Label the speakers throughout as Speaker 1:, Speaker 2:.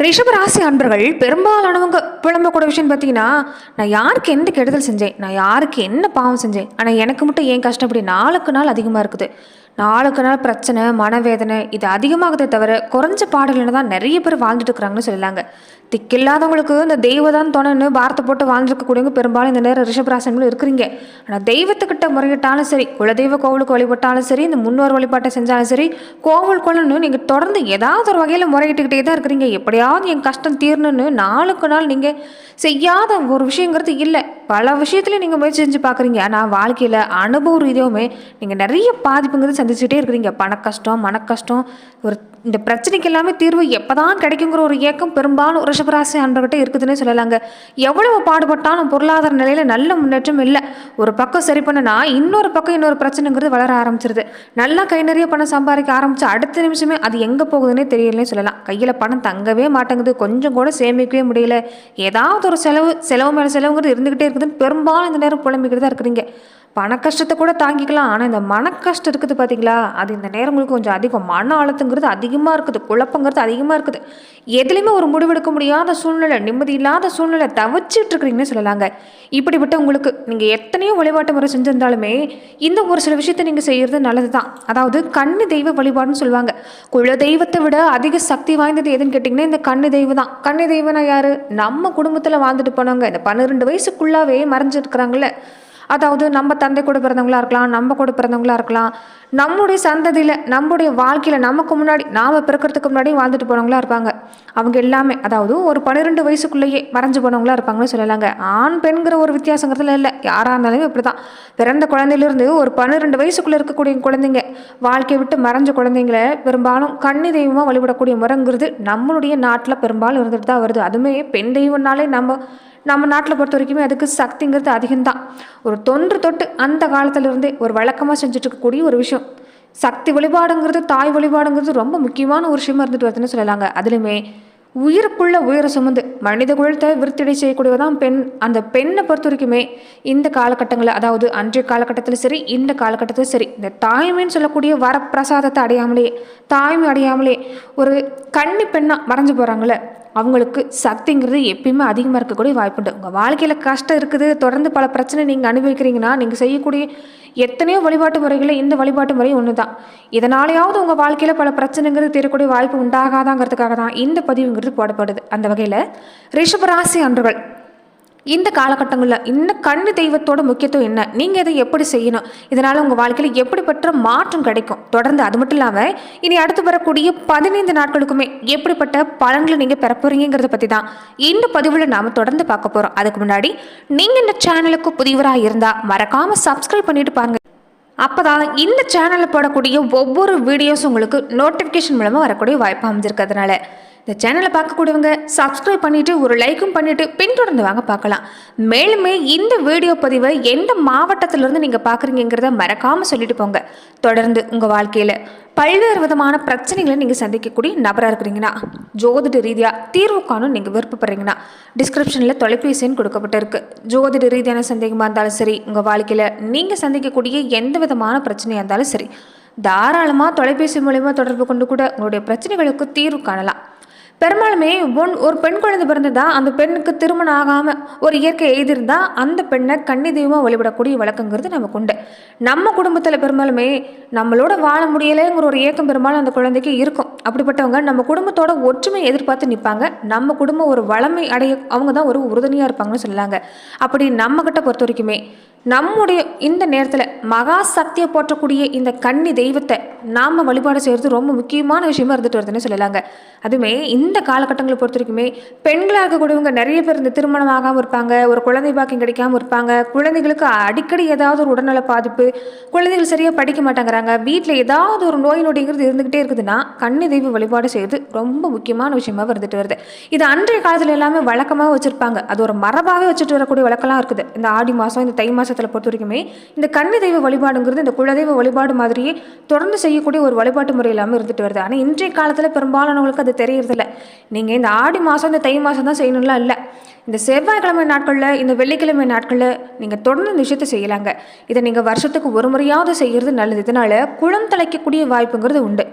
Speaker 1: ரிஷபராசி அன்பர்கள் பெரும்பாலானவங்க புலம்பக்கூடிய விஷயம் பார்த்தீங்கன்னா, நான் யாருக்கு எந்த கெடுதல் செஞ்சேன், நான் யாருக்கு என்ன பாவம் செஞ்சேன், ஆனால் எனக்கு மட்டும் ஏன் கஷ்டம் இப்படி நாளுக்கு நாள் அதிகமாக இருக்குது. நாளுக்கு நாள் பிரச்சனை, மனவேதனை இது அதிகமாகுதே தவிர குறைஞ்ச பாடல்கள் தான் நிறைய பேர் வாழ்ந்துட்டு இருக்கிறாங்கன்னு சொல்லலாங்க. திக்கில்லாதவங்களுக்கு இந்த தெய்வதான் துணைன்னு வார்த்தை போட்டு வாழ்ந்துருக்கக்கூடியவங்க பெரும்பாலும் இந்த நேரம் ரிஷபராசன்களும் இருக்கிறீங்க. ஆனால் தெய்வத்துக்கிட்ட முறையிட்டாலும் சரி, குலதெய்வ கோவிலுக்கு வழிபட்டாலும் சரி, இந்த முன்னோர் வழிபாட்டை செஞ்சாலும் சரி, கோவில் கொள்ளன்னு நீங்கள் தொடர்ந்து ஏதாவது ஒரு வகையில் முறையிட்டுக்கிட்டே தான் இருக்கிறீங்க. எப்படியாவது என் கஷ்டம் தீரணும்னு நாளுக்கு நாள் நீங்கள் செய்யாத ஒரு விஷயங்கிறது இல்லை. பல விஷயத்துலையும் நீங்கள் முயற்சி செஞ்சு பார்க்குறீங்க. ஆனால் வாழ்க்கையில் அனுபவ ரீதியாகவுமே நீங்கள் நிறைய பாதிப்புங்கிறது சந்திச்சுட்டே இருக்கிறீங்க. பண கஷ்டம், மன கஷ்டம், ஒரு இந்த பிரச்சனைக்கு எல்லாமே தீர்வு எப்போதான் கிடைக்குங்கிற ஒரு ஏக்கம் பெரும்பாலும் ரிஷபராசி அன்பர்கிட்ட இருக்குதுன்னு சொல்லலாங்க. எவ்வளவு பாடுபட்டாலும் பொருளாதார நிலையில் நல்ல முன்னேற்றம் இல்லை. ஒரு பக்கம் சரி பண்ணனா இன்னொரு பக்கம் இன்னொரு பிரச்சனைங்கிறது வளர ஆரம்பிச்சிருது. நல்லா கை நிறைய பணம் சம்பாதிக்க ஆரம்பிச்சு அடுத்த நிமிஷமே அது எங்கே போகுதுன்னே தெரியலனே சொல்லலாம். கையில் பணம் தங்கவே மாட்டேங்குது, கொஞ்சம் கூட சேமிக்கவே முடியல, ஏதாவது ஒரு செலவு மேலே செலவுங்கிறது இருந்துக்கிட்டே இருக்குதுன்னு பெரும்பாலும் இந்த நேரம் புலம்பிக்கிட்டு தான் இருக்கிறீங்க. பண கஷ்டத்தை கூட தாங்கிக்கலாம், ஆனால் இந்த மன கஷ்டம் இருக்குது பார்த்தீங்களா, அது இந்த நேரங்களுக்கு கொஞ்சம் அதிகம். மன அழுத்தங்கிறது அதிகமாக இருக்குது, குழப்பங்கிறது அதிகமாக இருக்குது. எதுலேயுமே ஒரு முடிவெடுக்க முடியாத சூழ்நிலை, நிம்மதி இல்லாத சூழ்நிலை தவிச்சிட்டு இருக்கிறீங்கன்னு சொல்லலாங்க. இப்படிப்பட்ட உங்களுக்கு நீங்கள் எத்தனையோ வழிபாட்டு முறை செஞ்சிருந்தாலுமே இந்த ஒரு சில விஷயத்தை நீங்கள் செய்கிறது நல்லது தான். அதாவது கன்னி தெய்வ வழிபாடுன்னு சொல்லுவாங்க. குல தெய்வத்தை விட அதிக சக்தி வாய்ந்தது எதுன்னு கேட்டிங்கன்னா இந்த கன்னி தெய்வம் தான். கன்னி தெய்வம்னா யார்? நம்ம குடும்பத்தில் வாழ்ந்துட்டு போனவங்க, இந்த 12 வயசுக்குள்ளாவே மறைஞ்சிருக்கிறாங்கள. அதாவது நம்ம தந்தை கூட பிறந்தவங்களா இருக்கலாம், நம்ம கூட பிறந்தவங்களா இருக்கலாம், நம்முடைய சந்ததியில் நம்முடைய வாழ்க்கையில் நமக்கு முன்னாடி நாம் பிறக்கிறதுக்கு முன்னாடி வாழ்ந்துட்டு போனவங்களா இருப்பாங்க. அவங்க எல்லாமே அதாவது ஒரு 12 வயசுக்குள்ளேயே மறைஞ்சு போனவங்களா இருப்பாங்கன்னு சொல்லலாங்க. ஆண் பெண்கிற ஒரு வித்தியாசங்கிறதுல இல்லை, யாராக இருந்தாலும் இப்படி தான். பிறந்த குழந்தையிலிருந்து ஒரு 12 வயசுக்குள்ளே இருக்கக்கூடிய குழந்தைங்க, வாழ்க்கையை விட்டு மறைஞ்ச குழந்தைங்களை பெரும்பாலும் கன்னி தெய்வமாக வழிபடக்கூடிய முறைங்கிறது நம்மளுடைய நாட்டில் பெரும்பாலும் இருந்துட்டு தான் வருது. அதுவுமே பெண் தெய்வம்னாலே நம்ம நாட்டில் பொறுத்த வரைக்குமே அதுக்கு சக்திங்கிறது அதிகம்தான். ஒரு தொன்று தொட்டு அந்த காலத்திலிருந்தே ஒரு வழக்கமாக செஞ்சுட்டு இருக்கக்கூடிய ஒரு விஷயம். சக்தி வழிபாடுங்கிறது, தாய் வழிபாடுங்கிறது ரொம்ப முக்கியமான ஒரு விஷயமா இருந்துட்டு வருதுன்னு சொல்லலாங்க. அதுலேயுமே உயிருக்குள்ள உயிரை சுமந்து மனித குலத்தை விருத்திடை செய்யக்கூடியதான் பெண். அந்த பெண்ணை பொறுத்த வரைக்குமே இந்த காலகட்டங்களில், அதாவது அன்றைய காலகட்டத்தில் சரி, இந்த காலகட்டத்தில் சரி, இந்த தாய்மைன்னு சொல்லக்கூடிய வரப்பிரசாதத்தை அடையாமலே, தாய்மை அடையாமலே ஒரு கன்னி பெண்ணாக மறைஞ்சு போகிறாங்களே, அவங்களுக்கு சக்திங்கிறது எப்பயுமே அதிகமாக இருக்கக்கூடிய வாய்ப்புண்டு. உங்கள் வாழ்க்கையில் கஷ்டம் இருக்குது, தொடர்ந்து பல பிரச்சனை நீங்கள் அனுபவிக்கிறீங்கன்னா நீங்கள் செய்யக்கூடிய எத்தனையோ வழிபாட்டு முறைகளில் இந்த வழிபாட்டு முறை ஒன்று தான். இதனாலேயாவது உங்கள் வாழ்க்கையில் பல பிரச்சனைங்கிறது தீரக்கூடிய வாய்ப்பு உண்டாகாதாங்கிறதுக்காக தான் இந்த பதிவுங்கிறது போடப்படுது. அந்த வகையில் ரிஷபராசி அன்பர்கள் இந்த காலகட்டங்களில் இந்த கன்னி தெய்வத்தோட முக்கியத்துவம் என்ன, நீங்கள் இதை எப்படி செய்யணும், இதனால் உங்கள் வாழ்க்கையில் எப்படிப்பட்ட மாற்றம் கிடைக்கும், தொடர்ந்து அது மட்டும் இல்லாமல் இனி அடுத்து வரக்கூடிய 15 நாட்களுக்குமே எப்படிப்பட்ட பலன்களை நீங்கள் பெற போகிறீங்கிறத பற்றி தான் இந்த பதிவில் நாம் தொடர்ந்து பார்க்க போகிறோம். அதுக்கு முன்னாடி நீங்கள் இந்த சேனலுக்கு புதியவராக இருந்தால் மறக்காமல் சப்ஸ்கிரைப் பண்ணிட்டு பாருங்கள். அப்போ தான் இந்த சேனலில் போடக்கூடிய ஒவ்வொரு வீடியோஸும் உங்களுக்கு நோட்டிஃபிகேஷன் மூலமாக வரக்கூடிய வாய்ப்பு அமைஞ்சிருக்கிறதுனால இந்த சேனலை பார்க்கக்கூடியவங்க சப்ஸ்கிரைப் பண்ணிவிட்டு ஒரு லைக்கும் பண்ணிவிட்டு பின்தொடர்ந்து வாங்க பார்க்கலாம். மேலுமே இந்த வீடியோ பதிவை எந்த மாவட்டத்திலேருந்து நீங்கள் பார்க்குறீங்கிறத மறக்காமல் சொல்லிட்டு போங்க. தொடர்ந்து உங்கள் வாழ்க்கையில் பல்வேறு விதமான பிரச்சனைகளை நீங்கள் சந்திக்கக்கூடிய நபராக இருக்கிறீங்கன்னா, ஜோதிட ரீதியாக தீர்வு காணும் நீங்கள் விருப்பப்படுறீங்கன்னா டிஸ்கிரிப்ஷனில் தொலைபேசி எண் கொடுக்கப்பட்டிருக்கு. ஜோதிட ரீதியான சந்தேகமாக இருந்தாலும் சரி, உங்கள் வாழ்க்கையில் நீங்கள் சந்திக்கக்கூடிய எந்த விதமான பிரச்சனையாக இருந்தாலும் சரி, தாராளமாக தொலைபேசி மூலமா தொடர்பு கொண்டு கூட உங்களுடைய பிரச்சனைகளுக்கு தீர்வு காணலாம். பெரும்பாலுமே ஒரு பெண் குழந்தை பிறந்ததா அந்த பெண்ணுக்கு திருமணம் ஆகாமல் ஒரு இயற்கை எழுதியிருந்தால் அந்த பெண்ணை கன்னி தெய்வமாக வழிபடக்கூடிய வழக்கங்கிறது நமக்கு உண்டு. நம்ம குடும்பத்தில் பெரும்பாலுமே நம்மளோட வாழ முடியலைங்கிற ஒரு ஏக்கம் பெரும்பாலும் அந்த குழந்தைக்கு இருக்கும். அப்படிப்பட்டவங்க நம்ம குடும்பத்தோட ஒற்றுமை எதிர்பார்த்து நிற்பாங்க. நம்ம குடும்பம் ஒரு வளமை அடைய அவங்க தான் ஒரு உறுதுணையாக இருப்பாங்கன்னு சொல்லலாங்க. அப்படி நம்மக்கிட்ட பொறுத்த வரைக்குமே நம்முடைய இந்த நேரத்தில் மகா சக்தியை போற்றக்கூடிய இந்த கன்னி தெய்வத்தை நாம் வழிபாடு செய்கிறது ரொம்ப முக்கியமான விஷயமா இருந்துட்டு வருதுன்னு சொல்லலாங்க. அதுவுமே இந்த காலகட்டங்களை பொறுத்த வரைக்குமே பெண்களாக இருக்கக்கூடியவங்க நிறைய பேர் இந்த திருமணம் ஆகாமல் இருப்பாங்க, ஒரு குழந்தை பாக்கியம் கிடைக்காமல் இருப்பாங்க, குழந்தைகளுக்கு அடிக்கடி ஏதாவது ஒரு உடல்நல பாதிப்பு, குழந்தைகள் சரியாக படிக்க மாட்டேங்கிறாங்க, வீட்டில் ஏதாவது ஒரு நோய் நொடிங்கிறது இருந்துக்கிட்டே இருக்குதுன்னா கன்னி தெய்வ வழிபாடு செய்கிறது ரொம்ப முக்கியமான விஷயமாக இருந்துட்டு வருது. இது அன்றைய காலத்தில் எல்லாமே வழக்கமாக வச்சுருப்பாங்க. அது ஒரு மரபாகவே வச்சுட்டு வரக்கூடிய வழக்கெல்லாம் இருக்குது. இந்த ஆடி மாதம், இந்த தை மாதத்தில் பொறுத்த வரைக்குமே இந்த கன்னி தெய்வ வழிபாடுங்கிறது இந்த குலதெய்வ வழிபாடு மாதிரியே தொடர்ந்து செய்யக்கூடிய ஒரு வழிபாட்டு முறை இல்லாமல் இருந்துட்டு வருது. ஆனால் இன்றைய காலத்தில் பெரும்பாலானவங்களுக்கு அது தெரியறதில்ல. நீங்கள் இந்த ஆடி மாதம், இந்த தை மாதம் தான் செய்யணும்லாம் இல்லை. இந்த செவ்வாய்க்கிழமை நாட்களில், இந்த வெள்ளிக்கிழமை நாட்களில் நீங்கள் தொடர்ந்து இந்த விஷயத்தை செய்யலாங்க. இதை நீங்கள் வருஷத்துக்கு ஒரு முறையாவது செய்கிறது நல்லது. இதனால் குளம் தலைக்கக்கூடிய வாய்ப்புங்கிறது உண்டு.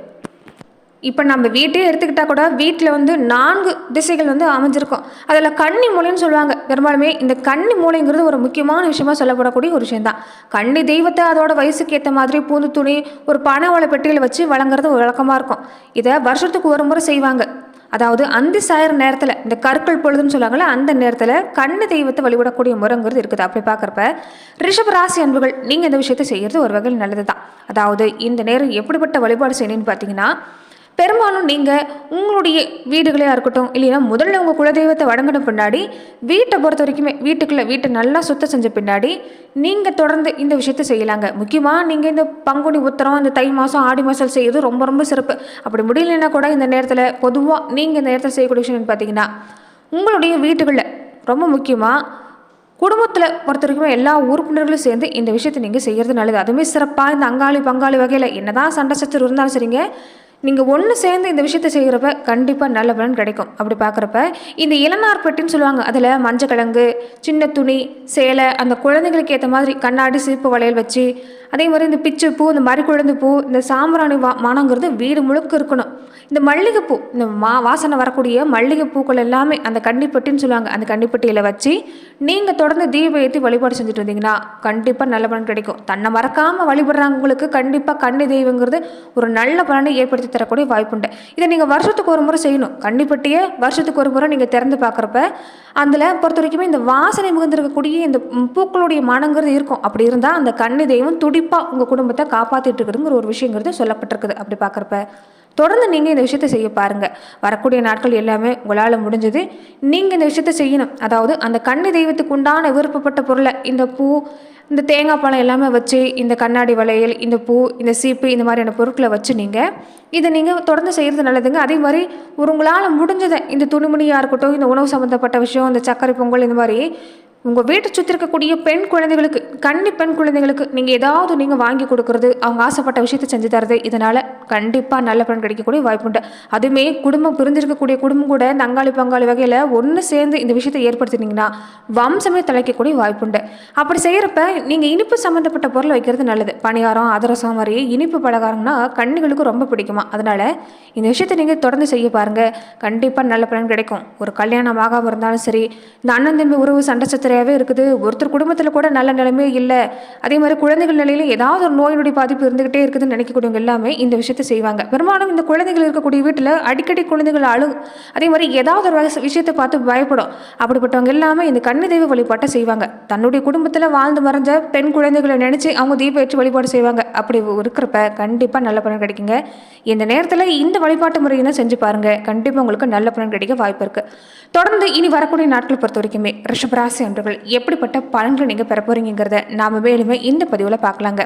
Speaker 1: இப்போ நம்ம வீட்டையே எடுத்துக்கிட்டா கூட வீட்டில் வந்து 4 திசைகள் வந்து அமைஞ்சிருக்கும். அதில் கன்னி மூலைன்னு சொல்லுவாங்க. பெரும்பாலுமே இந்த கன்னி மூலைங்கிறது ஒரு முக்கியமான விஷயமா சொல்லப்படக்கூடிய ஒரு விஷயம் தான். கன்னி தெய்வத்தை அதோட வயசுக்கு ஏற்ற மாதிரி பூந்து துணி ஒரு பனை ஓலை பெட்டியில் வச்சு வழங்குறது ஒரு வழக்கமாக இருக்கும். இதை வருஷத்துக்கு ஒரு முறை செய்வாங்க. அதாவது அந்தி சாயிற நேரத்தில் இந்த கற்கள் பொழுதுன்னு சொல்லுவாங்கள்ல, அந்த நேரத்தில் கன்னி தெய்வத்தை வழிபடக்கூடிய முறைங்கிறது இருக்குது. அப்படி பார்க்குறப்ப ரிஷப ராசி அன்புகள் நீங்கள் இந்த விஷயத்தை செய்கிறது ஒரு வகையில் நல்லது தான். அதாவது இந்த நேரம் எப்படிப்பட்ட வழிபாடு செய்யணும்னு பார்த்தீங்கன்னா, பெரும்பாலும் நீங்கள் உங்களுடைய வீடுகளையாக இருக்கட்டும், இல்லைன்னா முதல்ல உங்கள் குலதெய்வத்தை வணங்கின பின்னாடி வீட்டை பொறுத்த வரைக்குமே வீட்டை நல்லா சுத்தம் செஞ்ச பின்னாடி நீங்கள் தொடர்ந்து இந்த விஷயத்தை செய்யலாங்க. முக்கியமாக நீங்கள் இந்த பங்குனி உத்திரம், இந்த தை மாதம் ஆடி மாதம் செய்யறது ரொம்ப ரொம்ப சிறப்பு. அப்படி முடியலைன்னா கூட இந்த நேரத்தில் பொதுவாக நீங்கள் இந்த நேரத்தில் செய்யக்கூடிய விஷயம் பார்த்தீங்கன்னா, உங்களுடைய வீட்டுகளில் ரொம்ப முக்கியமாக குடும்பத்தில் பொறுத்த வரைக்கும் எல்லா உறுப்பினர்களும் சேர்ந்து இந்த விஷயத்தை நீங்கள் செய்கிறது நல்லது. அதுவுமே சிறப்பாக இந்த அங்காளி பங்காளி வகையில் என்னதான் சண்டை சச்சரவு இருந்தாலும் சரிங்க, நீங்கள் ஒன்று சேர்ந்து இந்த விஷயத்தை செய்கிறப்ப கண்டிப்பாக நல்ல பலன் கிடைக்கும். அப்படி பார்க்குறப்ப இந்த இளநார் பெட்டின்னு சொல்லுவாங்க. அதில் மஞ்சக்கிழங்கு, சின்ன துணி, சேலை, அந்த குழந்தைங்களுக்கு ஏற்ற மாதிரி கண்ணாடி சீப்பு வளையல் வச்சு, அதே மாதிரி இந்த பிச்சு பூ, இந்த மறிக்குழந்து பூ, இந்த சாம்பிராணி மனங்கிறது வீடு முழுக்க இருக்கணும். இந்த மல்லிகைப்பூ, இந்த வாசனை வரக்கூடிய மல்லிகைப்பூக்கள் எல்லாமே அந்த கன்னிப்பட்டின்னு சொல்லுவாங்க. அந்த கன்னிப்பட்டியில் வச்சு நீங்கள் தொடர்ந்து தீபம் ஏற்றி வழிபாடு செஞ்சுட்டு வந்தீங்கன்னா கண்டிப்பாக நல்ல பலன் கிடைக்கும். தன்னை மறக்காமல் வழிபடுறவங்களுக்கு கண்டிப்பாக கன்னி தெய்வங்கிறது ஒரு நல்ல பலனை ஏற்படுத்தி தரக்கூடிய வாய்ப்புண்டு. இதை நீங்கள் வருஷத்துக்கு ஒரு முறை செய்யணும். கன்னிப்பட்டியை வருஷத்துக்கு ஒரு முறை நீங்கள் திறந்து பார்க்குறப்ப அதில் பொறுத்த வரைக்குமே இந்த வாசனை மிகுந்திருக்கக்கூடிய இந்த பூக்களுடைய மனங்கிறது இருக்கும். அப்படி இருந்தால் அந்த கன்னி தெய்வம் துடிப்பாக உங்கள் குடும்பத்தை காப்பாற்றிட்டு இருக்குதுங்கிற ஒரு விஷயங்கிறது சொல்லப்பட்டிருக்குது. அப்படி பார்க்குறப்ப தொடர்ந்து நீங்கள் இந்த விஷயத்தை செய்ய பாருங்கள். வரக்கூடிய நாட்கள் எல்லாமே உங்களால் முடிஞ்சது நீங்கள் இந்த விஷயத்தை செய்யணும். அதாவது அந்த கன்னி தெய்வத்துக்கு உண்டான விருப்பப்பட்ட பொருளை இந்த பூ, இந்த தேங்காய் பழம் எல்லாமே வச்சு, இந்த கண்ணாடி வளையல், இந்த பூ, இந்த சீப்பு, இந்த மாதிரியான பொருட்களை வச்சு இதை நீங்கள் தொடர்ந்து செய்கிறது நல்லதுங்க. அதே மாதிரி உங்களால் முடிஞ்சதை இந்த துணிமணியாக இருக்கட்டும், இந்த உணவு சம்மந்தப்பட்ட விஷயம், இந்த சர்க்கரை பொங்கல், இந்த மாதிரி உங்கள் வீட்டை சுற்றி இருக்கக்கூடிய பெண் குழந்தைகளுக்கு, கன்னி பெண் குழந்தைகளுக்கு நீங்கள் ஏதாவது நீங்கள் வாங்கி கொடுக்குறது, அவங்க ஆசைப்பட்ட விஷயத்தை செஞ்சு தரது, இதனால் கண்டிப்பாக நல்ல பலன் கிடைக்கக்கூடிய வாய்ப்புண்டு. அதுவுமே குடும்பம் பிரிஞ்சிருக்கக்கூடிய குடும்பம் கூட தங்காளி பங்காளி வகையில் ஒன்று சேர்ந்து இந்த விஷயத்தை ஏற்படுத்தினீங்கன்னா வம்சமே தலைக்கக்கூடிய வாய்ப்புண்டு. அப்படி செய்கிறப்ப நீங்கள் இனிப்பு சம்மந்தப்பட்ட பொருளை வைக்கிறது நல்லது. பணியாரம், அதிரசம் மாதிரி இனிப்பு பலகாரம்னா கண்ணிகளுக்கு ரொம்ப பிடிக்குமா. அதனால் இந்த விஷயத்தை நீங்கள் தொடர்ந்து செய்ய பாருங்கள். கண்டிப்பாக நல்ல பலன் கிடைக்கும். ஒரு கல்யாணம் ஆகாமல் இருந்தாலும் சரி, இந்த அண்ணன் தம்பி உறவு சண்டை சச்சரவாகவே இருக்குது, ஒருத்தர் குடும்பத்தில் கூட நல்ல நிலைமையே இல்லை, அதே மாதிரி குழந்தைகள் நிலையில ஏதாவது ஒரு நோயினுடைய பாதிப்பு இருந்துகிட்டே இருக்குதுன்னு நினைக்கக்கூடியவங்க எல்லாமே இந்த விஷயத்தை செய்வாங்க. பெரும்பாலும் இந்த குழந்தைகள் இருக்கக்கூடிய வீட்டில் அடிக்கடி குழந்தைகள் அதே மாதிரி ஏதாவது ஒரு விஷயத்தை பார்த்து பயப்படும். அப்படிப்பட்டவங்க எல்லாமே இந்த கன்னி தெய்வ வழிபாட்டை செய்வாங்க. தன்னுடைய குடும்பத்தில் வாழ்ந்து மறைஞ்ச பெண் குழந்தைகளை நினைச்சு அவங்க தீபம் ஏற்றி வழிபாடு செய்வாங்க. அப்படி இருக்கிறப்ப கண்டிப்பாக நல்ல பலன் கிடைக்குங்க. இந்த நேரத்தில் இந்த வழிபாட்டு முறையை செஞ்சு பாருங்க, கண்டிப்பாக உங்களுக்கு நல்ல பலன் கிடைக்க வாய்ப்பு இருக்கு. தொடர்ந்து இனி வரக்கூடிய நாட்கள் பொறுத்த வரைக்குமே ரிஷபராசி அன்பர்கள் எப்படிப்பட்ட பலன்களை நீங்கள் பெற போறீங்கிறத நாம மேலுமே இந்த பதிவில் பார்க்கலாங்க.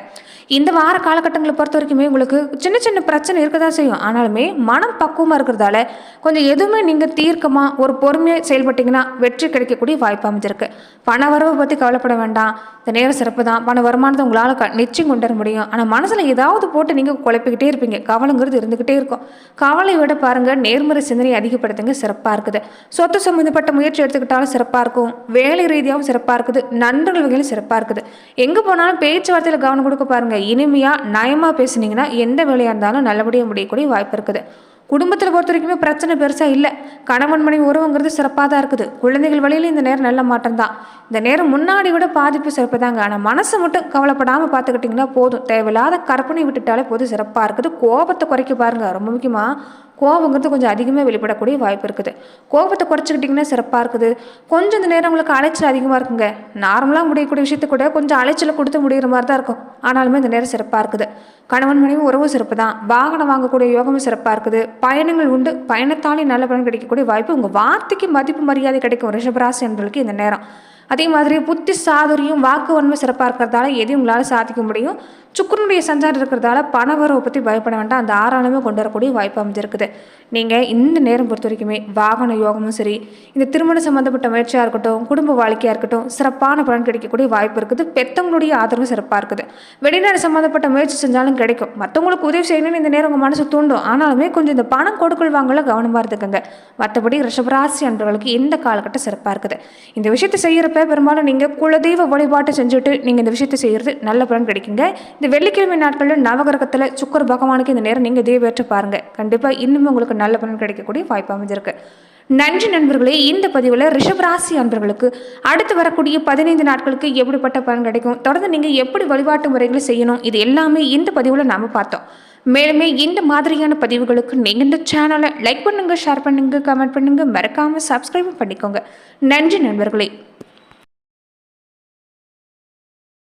Speaker 1: இந்த வார காலகட்டங்களை பொறுத்த வரைக்குமே உங்களுக்கு சின்ன சின்ன பிரச்சனை இருக்க தான் செய்யும். ஆனாலுமே மனம் பக்குவமாக இருக்கிறதால கொஞ்சம் எதுவுமே நீங்கள் தீர்க்கமாக ஒரு பொறுமையாக செயல்பட்டீங்கன்னா வெற்றி கிடைக்கக்கூடிய வாய்ப்பு அமைஞ்சிருக்கு. பண வரவை பற்றி கவலைப்பட வேண்டாம். இந்த நேரம் சிறப்பு தான். பண வருமானத்தை உங்களால் நிச்சயம் கொண்டு வர முடியும். ஆனால் மனசில் ஏதாவது போட்டு நீங்கள் குழப்பிக்கிட்டே இருப்பீங்க. கவலைங்கிறது இருந்துக்கிட்டே இருக்கும். கவலை விட பாருங்கள், நேர்மறை சிந்தனை அதிகப்படுத்துங்க, சிறப்பாக இருக்குது. சொத்து சம்மந்தப்பட்ட முயற்சி எடுத்துக்கிட்டாலும் சிறப்பாக இருக்கும். வேலை ரீதியாகவும் சிறப்பாக இருக்குது. நண்பர்கள் வகையிலும் சிறப்பாக இருக்குது. எங்கே போனாலும் பேச்சுவார்த்தையில் கவனம் கொடுக்க பாருங்கள். இனிமையாக நயமாக பேசுனீங்கன்னா எந்த வேலையாக இருந்தாலும் நல்லபடியாக முடியக்கூடிய வாய்ப்பு இருக்குது. குடும்பத்தில் பொறுத்த வரைக்குமே பிரச்சனை பெருசாக இல்லை. கணவன் மனைவி உறவுங்கிறது சிறப்பாக தான் இருக்குது. குழந்தைகள் வழியில் இந்த நேரம் நல்ல மாற்றம் தான். இந்த நேரம் முன்னாடி விட பாதிப்பு சிறப்பு தாங்க. ஆனால் மனசை மட்டும் கவலைப்படாமல் பார்த்துக்கிட்டிங்கன்னா போதும். தேவையில்லாத கற்பனை விட்டுட்டாலே போதும், சிறப்பாக இருக்குது. கோபத்தை குறைக்க பாருங்கள். ரொம்ப முக்கியமாக கோபங்கிறது கொஞ்சம் அதிகமாக வெளிப்படக்கூடிய வாய்ப்பு இருக்குது. கோபத்தை குறைச்சிக்கிட்டிங்கன்னா சிறப்பாக இருக்குது. கொஞ்சம் இந்த நேரம் உங்களுக்கு அலைச்சல் அதிகமாக இருக்குங்க. நார்மலாக முடியக்கூடிய விஷயத்தை கூட கொஞ்சம் அலைச்சலை கொடுத்து முடிகிற மாதிரி தான் இருக்கும். ஆனாலுமே இந்த நேரம் சிறப்பாக இருக்குது. கணவன் மனைவி உறவு சிறப்பு தான். வாகனம் வாங்கக்கூடிய யோகமும் சிறப்பாக இருக்குது. பயணங்கள் உண்டு. பயணத்தாலே நல்ல பலன் கிடைக்கக்கூடிய வாய்ப்பு. உங்கள் வார்த்தைக்கு மதிப்பு மரியாதை கிடைக்கும் ரிஷபராசி என்பவர்களுக்கு இந்த நேரம். அதே மாதிரி புத்தி சாதுரியம், வாக்கு வன்மை சிறப்பாக இருக்கிறதால எதையும் உங்களால் சாதிக்க முடியும். சுக்கரனுடைய சஞ்சாரம் இருக்கிறதால பண வரவை பற்றி பயப்பட வேண்டாம். அந்த ஆறாலுமே கொண்டு வரக்கூடிய வாய்ப்பு அமைஞ்சிருக்குது. நீங்கள் இந்த நேரம் பொறுத்த வரைக்குமே வாகன யோகமும் சரி, இந்த திருமணம் சம்மந்தப்பட்ட முயற்சியாக இருக்கட்டும், குடும்ப வாழ்க்கையாக இருக்கட்டும், சிறப்பான பலன் கிடைக்கக்கூடிய வாய்ப்பு இருக்குது. பெற்றவங்களுடைய ஆதரவு சிறப்பாக இருக்குது. வெளிநாடு சம்மந்தப்பட்ட முயற்சி செஞ்சாலும் கிடைக்கும். மற்றவங்களுக்கு உதவி செய்யணும்னு இந்த நேரம் உங்கள் மனசு தூண்டும். ஆனாலுமே கொஞ்சம் இந்த பணம் கொடுக்கல் வாங்கல கவனமாக இருந்துக்கங்க. மற்றபடி ரிஷபராசி அன்பர்களுக்கு இந்த காலகட்டம் சிறப்பாக இருக்குது. இந்த விஷயத்தை செய்கிறப்ப நாட்களில் பெரும்பாலும் நீங்கள் குலதெய்வ வழிபாட்டை செஞ்சுட்டு நீங்கள் இந்த விஷயத்தை செய்கிறது நல்ல பலன் கிடைக்குங்க. இந்த வெள்ளிக்கிழமை நாட்களில் நவகிரகத்தில் சுக்கர பகவானுக்கு இந்த நேரம் நீங்கள் தீபேற்ற பாருங்கள். கண்டிப்பாக இன்னும் உங்களுக்கு நல்ல பலன் கிடைக்கக்கூடிய வாய்ப்பு அமைஞ்சிருக்கு. நன்றி நண்பர்களே. இந்த பதிவில் ரிஷபராசி அன்பர்களுக்கு அடுத்து வரக்கூடிய 15 நாட்களுக்கு எப்படிப்பட்ட பலன் கிடைக்கும், தொடர்ந்து நீங்கள் எப்படி வழிபாட்டு முறைகளை செய்யணும், இது எல்லாமே இந்த பதிவில் நாம் பார்த்தோம். மேலுமே இந்த மாதிரியான பதிவுகளுக்கு நீங்கள் இந்த சேனலை லைக் பண்ணுங்கள், ஷேர் பண்ணுங்கள், கமெண்ட் பண்ணுங்கள், மறக்காமல் சப்ஸ்கிரைப் பண்ணிக்கோங்க. நன்றி நண்பர்களே.